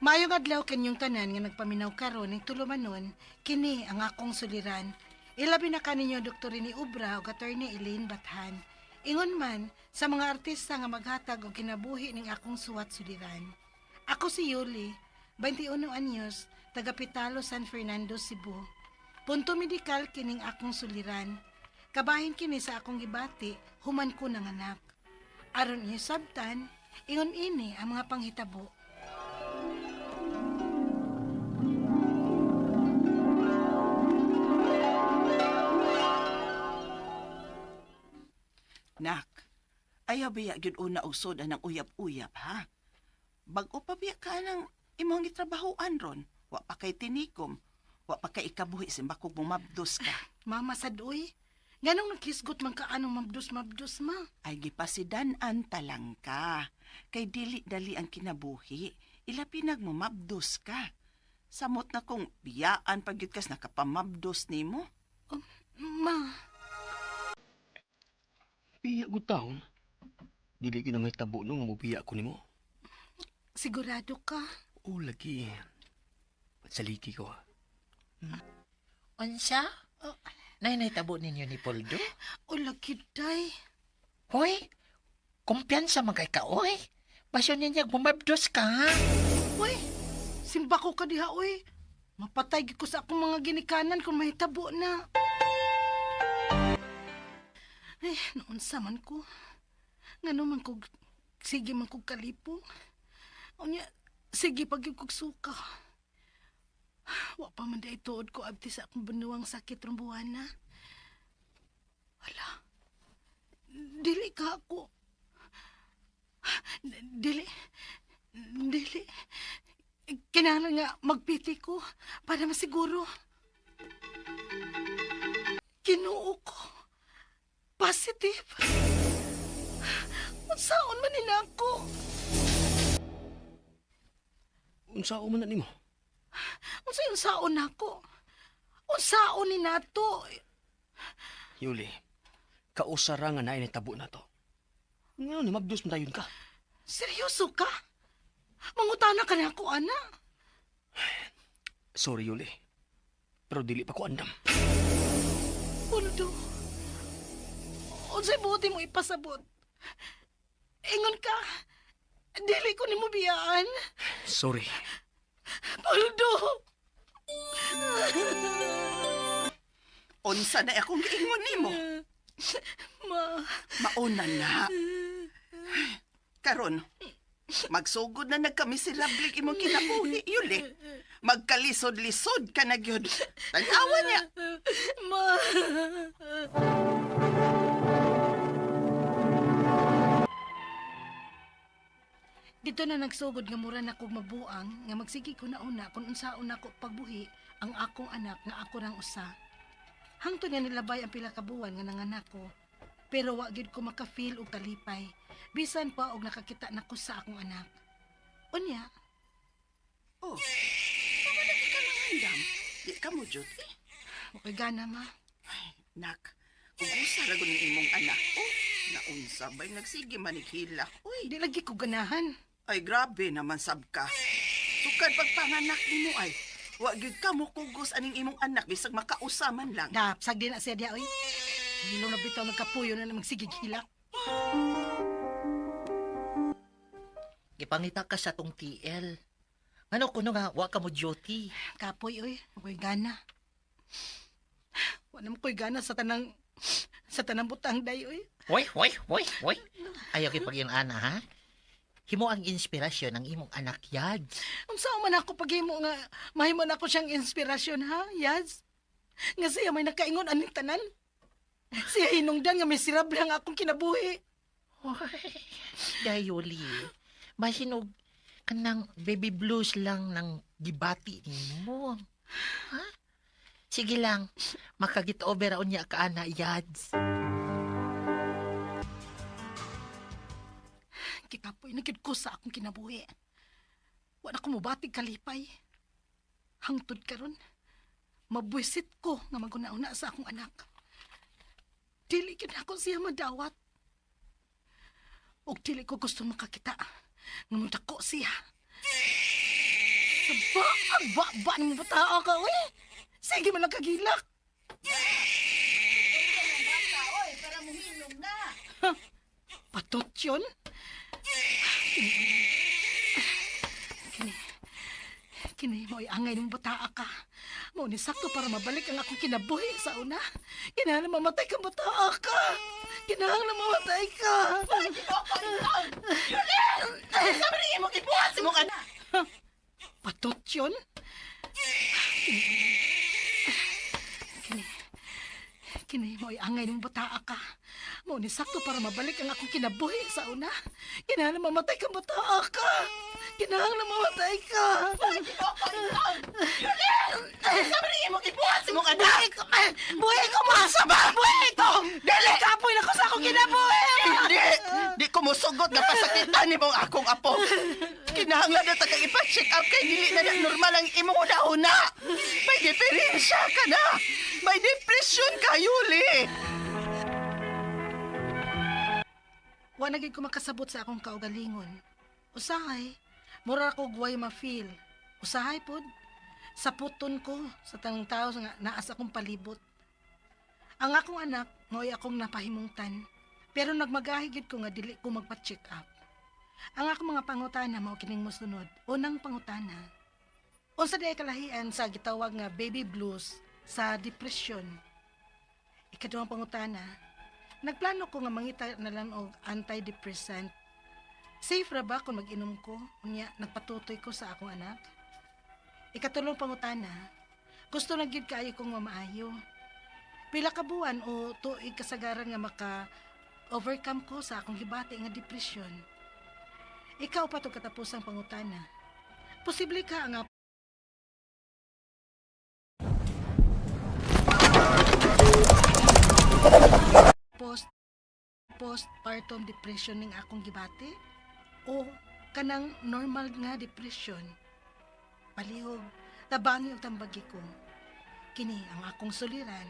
Maayong adlaw kanyong tanan nga nagpaminaw karon ning tulumanon, kini ang akong suliran. Ilabi na kaninyo Dr. ni Ubra ug Attorney Elaine Bathan. Ingon man sa mga artista nga maghatag og kinabuhi ning akong suwat suliran. Ako si Yuli, 21 anyos, taga Pitalo, San Fernando, Cebu. Punto medikal kining akong suliran. Kabahin kini sa akong gibati, human ko nanganak. Aron iyo sabtan, ingon ini ang mga panghitabo. Nak, ayaw biya gyud una og soda ng uyab-uyab, ha? Bag-o pa biya ka ng imong gitrabahoan ron. Wa pa kay tinikom. Wa pa kay ikabuhi simbakog mong mabdos ka. Mama sadoy, ganong nagkisgot man ka anong mabdos-mabdos ma. Ay gipasidanan talang ka. Kay dili-dali ang kinabuhi. Ilapinag mo mabdos ka. Samot na kung biyaan pagyud kas nakapamabdos nimo. Ma, Piya ko taon. Dili ko na may tabo nung mamupiya ko nimo. sigurado ka? O lagi. Saliki ko. Unsa? Nay tabo ninyo ni Poldo? O lakiday. Hoy, kumpiyansa man kay ka, oy. Basyo niya bumabdos ka. Uy, simba ko ka diha, uy. Mapatay gid ko sa akong mga ginikanan kung mahitabo na. Ay, noon sa man ko. Ngano man ko, sige man ko kalipo. O niya, sige pag yung kog suka. Wa pa man da ituod ko abti sa akong banuwang sakit rong buwana. Wala. Dili ka ako. Dili. Kinahanglan nga magpiti ko para masiguro. Kinuo ko. Positive. Unsaon man ninako? Unsao man na nimo? Unsaon nako? Unsaon ni nato? Yuli, kausara nga na tabo na to. Ngayon, mabdos mo tayon ka. Seryoso ka? Mangutana ka na ako, ana. Sorry, Yuli. Pero dili pa ko andam. Puldo. Unsay buti mo ipasabot? Ingon ka. Dili ko nimo biyaan. Sorry. Puldo. Unsa na akong giingon nimo? Mauna na. Karon, magsugod na nagkami sila blik imong kinabuhi, Yuli. Magkalisod-lisod ka na gyud. Tanawa niya. Ma. Dito na nagsugod nga mura na kog mabuang nga magsigi ko na una kung unsaon ako pagbuhi ang akong anak nga ako rang usa. Hangtod nga nilabay ang pila ka buwan nga nanganak ko. Pero wa gyud ko maka-feel og kalipay. Bisan pa og nakakita nako sa akong anak. Unya, Oh, wala ka lang andam. Di ka mo, Jud. okay gana ma. Nak, kung usa ra ng imong anak, naunsa ba'y nagsige manighila. Uy, Di lagi ko ganahan. ay grabe naman sab ka. Sukad pagpanganak nimo ay, wa gyud ka mo kugos aning imong anak bisag makausaman lang. Dapsag din na siya diya, oy. Hilo na bitaw nagkapuyo na namang sigigila. Ipangita ka sa tong TL. Ano kuno nga, wa ka mo duty. Kapoy, oy. Ako'y gana. Wala mo ko'y gana sa tanang butang day, oy. Hoy. Ayaw kipag yung ana, ha? Himo ang inspirasyon ng imong anak, Yads. Unsa man ako paghimo nga mahimo na ako siyang inspirasyon, ha, Yaz? Nga siya may nakaingon aning tanan. Siya hinungdan nga miserable ang akong kinabuhi. Hoy, Dayoli. Masinog kanang baby blues lang ng gibati mo. Ha? Sige lang, makagit over niya ka ana, Yads. Kikapoy nagid ko sa akong kinabuhi. Wala ko mubatig kalipay. Hangtod karon, mabwisit ko nga maguna-una sa akong anak. Dili gyud ako siya madawat. Ug dili ko gusto makakita nga mudako siya. Saba, ang ba ni mo tao ka, uy. Sige man lang kagilak. Patot yun? Kini mo'y angay ng bataa ka. Mo ni sakto para mabalik ang akong kinabuhi sa una. Kinahanglan mamatay ka bataa ka. Kinahanglan mamatay ka. Sabi rin mo, ibuhat mo ka na. Patot yun? Kini mo'y angay ng bataa ka. Mo ni sakto para mabalik ang akong kinabuhi sa una. Kinahanglan mamatay ka bataa ka. Kinahanglan mamatay ka. Sabi rin mo, ibuhat mo ka na. Buhay ko mo! Saba! Buhay ko! Dali! Kapoy na ko sa akong kinabuhi! Hindi! Di ko musugot na pasakitan ni mong akong apo. Kinahanglan na tagang ipa-check up kay dili na normal ang imong una-una. May diferensya ka na. May depression ka, Yuli. Wa na gid ko makasabot sa akong kaugalingon. Usahay, mura ko guway ma-feel. Usahay pod, saputon ko sa tanang tao nga naas akong palibot. Ang akong anak, ngoy akong napahimungtan. Pero nagmagahigid ko nga dili ko magpa-check up. Ang akong mga pangutana mao kining mosunod. Unang pangutana. Unsa day kalahian sa gitawag nga baby blues sa depression? Ikaduhang pangutana. Nagplano ko nga mangita na lang og antidepressant. Safe ra ba kung mag-inom ko? Unya nagpatutoy ko sa akong anak. Ikatulong pangutana. Gusto na gyud kaayo kong mamaayo. Pila ka buwan o tuig kasagaran nga maka-overcome ko sa akong gibati nga depression. Ikaw pa to katapusang pangutana. Posible ka nga postpartum depression ning akong gibati o kanang normal nga depression. Palihog, tabangi og tambagi ko. Kini ang akong suliran,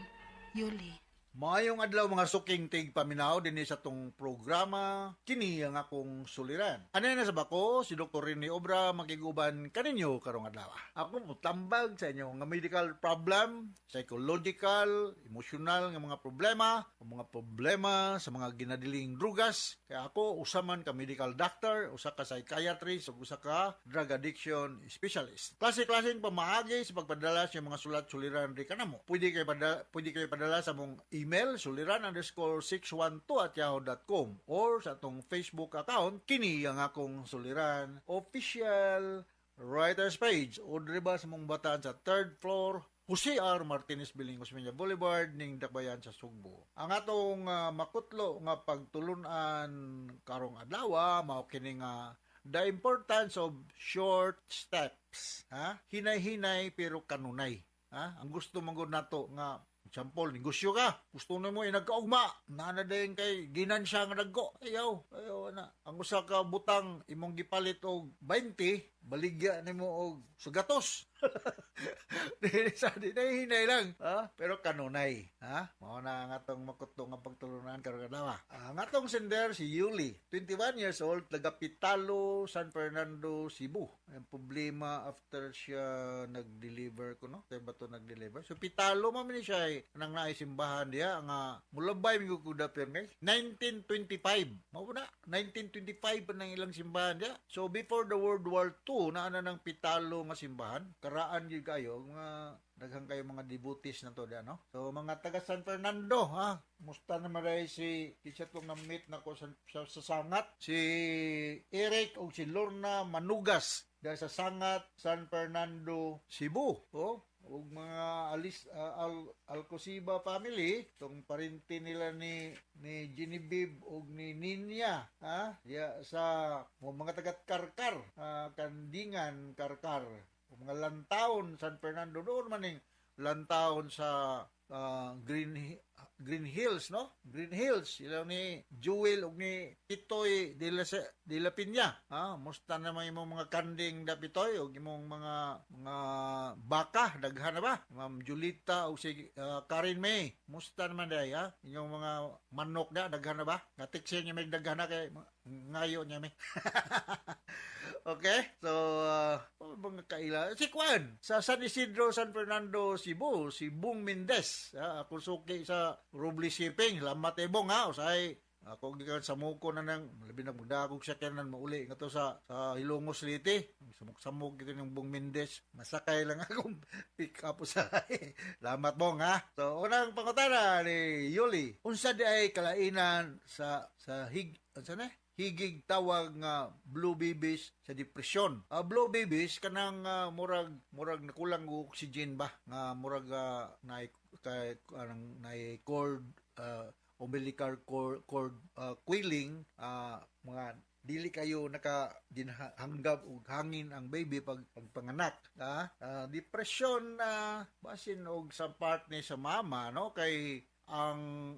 Yuli. Maayong adlaw mga suking tig paminaw din sa tong programa kini ang akong suliran. Ano na sa bako si Dr. Rene Obra makiguban kaninyo karong adlaw. Ako mutambag sa inyo nga medical problem, psychological, emotional nga mga problema, o mga problema sa mga ginadiling drugas. Kaya ako usaman ka medical doctor, usa ka psychiatrist, ug usa ka drug addiction specialist. Klase-klaseng pamaagi sa pagpadala sa mga sulat-suliran di kanamo. Pwede kayo padala sa mong email suliran_612@yahoo.com or sa atong Facebook account kini ang akong suliran official writers page o driba sa mong batan sa 3rd floor Jose R. Martinez Building, Osmeña Boulevard ning Dakbayan sa Sugbo. Ang atong makutlo nga pagtulunan karong adlaw mao kini nga the importance of short steps. Hinay-hinay pero kanunay. Ang gusto mong nato nga example, negosyo ka. Gusto na mo nagkaugma. Nanadayin kay ginansya nga nagko. Ayaw na. Ang usa ka butang imong gipalit og 20, baligya nimo og sugatos. Hinay lang. Pero kanunay. Mao na ang atong makutlo nga pagtulunan karong adlaw. Ang atong sender si Yuli, 21 years old, taga Pitalo, San Fernando, Cebu. Ang problema after siya nag-deliver ko, no? Tayo ba ito nag-deliver? So, Pitalo, mamini siya nang naisimbahan diya, nga mulabay mi kuda perme 1925. Mao na 1925 pa nang ilang simbahan diya. So before the World War II na ng Pitalo nga simbahan, karaan gyud kayo nga daghang kayo mga devotees na to diya, no? So mga taga San Fernando, musta na maray si isa tong na-meet nako sa Sangat, si Eric o si Lorna Manugas dahil sa Sangat, San Fernando, Cebu. Ug mga Alcosiba family, tong parente nila ni Genevieve ug ni Ninya, sa mga tagat Karkar, Kandingan, Karkar, mga lantawon San Fernando doon maning lantawon sa Green Hills, no? Green Hills, ilaw ni Jewel ug ni Pitoy de la Piña. Musta naman imong mga kanding da Pitoy ug imong mga baka daghan na ba? Ma'am Julita ug si Karen May. Musta naman day, inyong mga manok da daghan na ba? Natiksin niya may daghan na kay ngayo niya may. Okay? So mga kaila. Si Kwan, sa San Isidro, San Fernando, Cebu, si Bung Mendez. Ako suki sa Robles Shipping. Salamat Bong ha. Usay, ako gikan sa muko na nang, labi na muna akong sakyanan mauli nga to sa Ilongos Liti. Samok-samok ito ng Bung Mendez. Masakay lang akong pick up sa Salamat Bong ha. So, unang pangutana ni Yuli. Unsa di ay kalainan sa unsa na? Higig tawag nga blue babies sa depresyon. Blue babies kanang murag nakulang og oxygen ba nga murag naay cord umbilical cord quilling mga dili kayo dinhanggap og hangin ang baby pag panganak. Depression basin og sa part ni sa mama no kay ang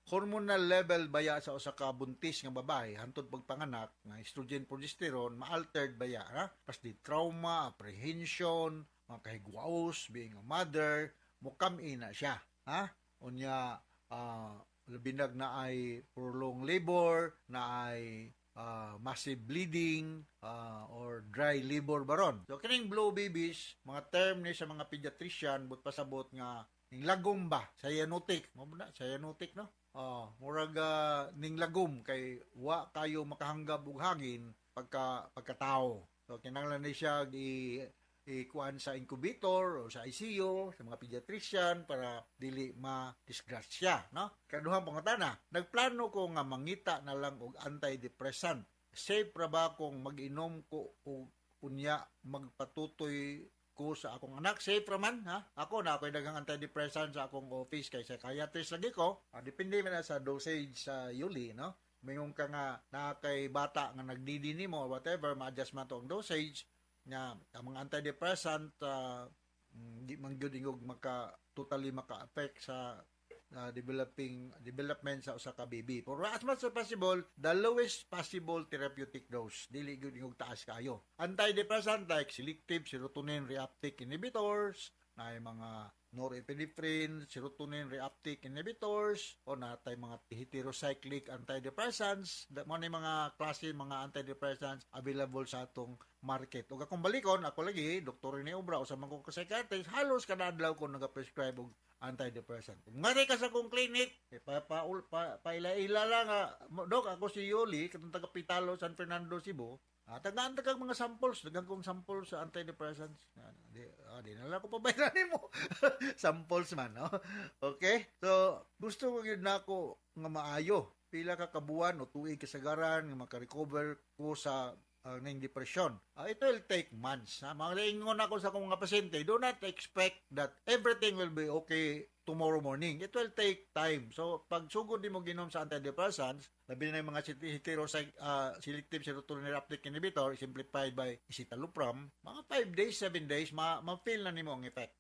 hormonal level baya sa usa ka buntis nga babae hantod pagpanganak nga estrogen progesterone ma-altered baya pas di trauma, apprehension, mga kahigwaos being a mother mukam-in na siya unya labinag na ay prolonged labor na ay massive bleeding or dry labor baron. So kining blue babies mga term ni sa mga pediatrician but pasabot nga ning lagom ba cyanotic mo na cyanotic no. Murag ning lagom kay wa kayo makahanggab og hangin pagkatao. So kinahanglan ni siya ikuan sa incubator o sa ICU sa mga pediatrician para dili ma-disgrasya, no? Kaduhang pangutana, nagplano ko nga mangita na lang og antidepressant. Safe ra ba kung mag-inom ko og unya magpatutoy ko sa akong anak? Safe raman ha. Ako na ako'y daghang antidepressant sa akong office kay psychiatrist lagi ko. Depende man sa dosage sa Yuli no. Mayong ka nga na kay bata nga nagdidi nimo or whatever, ma-adjust man to ang dosage nga ang mga antidepressant di man gyud ingog totally maka-affect sa development sa usa ka baby. For as much as possible, the lowest possible therapeutic dose. Dili gyud ingog taas kayo. Antidepressant like selective serotonin reuptake inhibitors, na mga norepinephrine, serotonin reuptake inhibitors, o natay mga heterocyclic antidepressants. Mo ni mga klase mga antidepressants available sa atong market. Ug akong balikon, ako lagi, Dr. Rene Obra, o sa mga psychiatrist, halos kada adlaw ko nag-prescribe og antidepressant. Kung ngari ka sa akong clinic, paila-ila lang, Dok, ako si Yoli, katong taga Pitalo, San Fernando, Cebu, tagaan kang mga samples, dagang kong samples sa antidepressants. Di na lang ko pabayaran mo. Samples man, no? Okay? So, gusto ko yun na ako nga maayo. Pila ka kabuan o tuig kasagaran nga makarecover ko sa ng depression. It will take months. Mga ingon ako sa akong mga pasyente, do not expect that everything will be okay tomorrow morning. It will take time. So, pag sugod di mo ginom sa antidepressants, labi na yung mga selective serotonin reuptake inhibitor, simplified by escitalopram, mga 5 days, 7 days, ma-feel na nimo ang effect.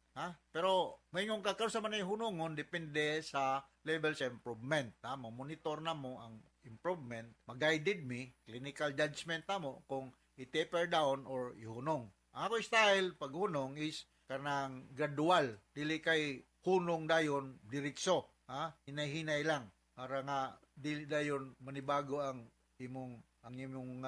Pero, mayroong kakaroon sa manay hunungon, depende sa level sa improvement. Monitor na mo ang improvement, mag-guided me, clinical judgment na mo kung i-taper down or ihunong. Ako style, pag hunong is kanang gradual, dili kay hunong dayon diretso, hinay-hinay lang para nga dili dayon manibago ang imong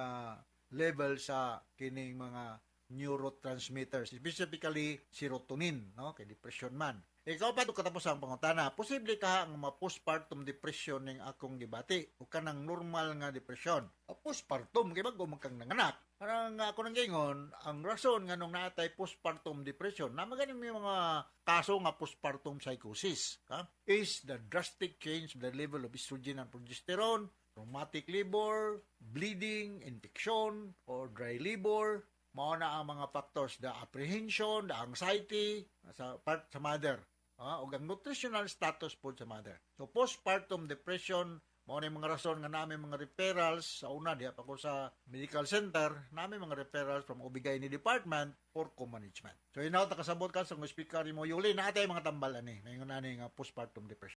level sa kining mga neurotransmitters, specifically serotonin, no, kay depression man. Ikaw pa ito katapos ang pangutana, posible ka ang postpartum depression ng akong gibati o kanang normal nga depression. Postpartum, kaya bago magkang nanganak. Parang ako nang gingon, ang rason nga nung naatay postpartum depression, na magaling may mga kaso nga postpartum psychosis, is the drastic change of the level of estrogen and progesterone, traumatic labor, bleeding, infection, or dry labor. Mao na ang mga factors, the apprehension, the anxiety sa mother. O ang nutritional status po sa mother. So, postpartum depression, mao na yung mga rason nga namin mga referrals sa una, diya pa ko sa medical center, namin mga referrals from OB-GYN department for co-management. So, yun na, takasabot ka sa speaker mo, Yuli, na atay mga tambal ani, ngayon na postpartum depression.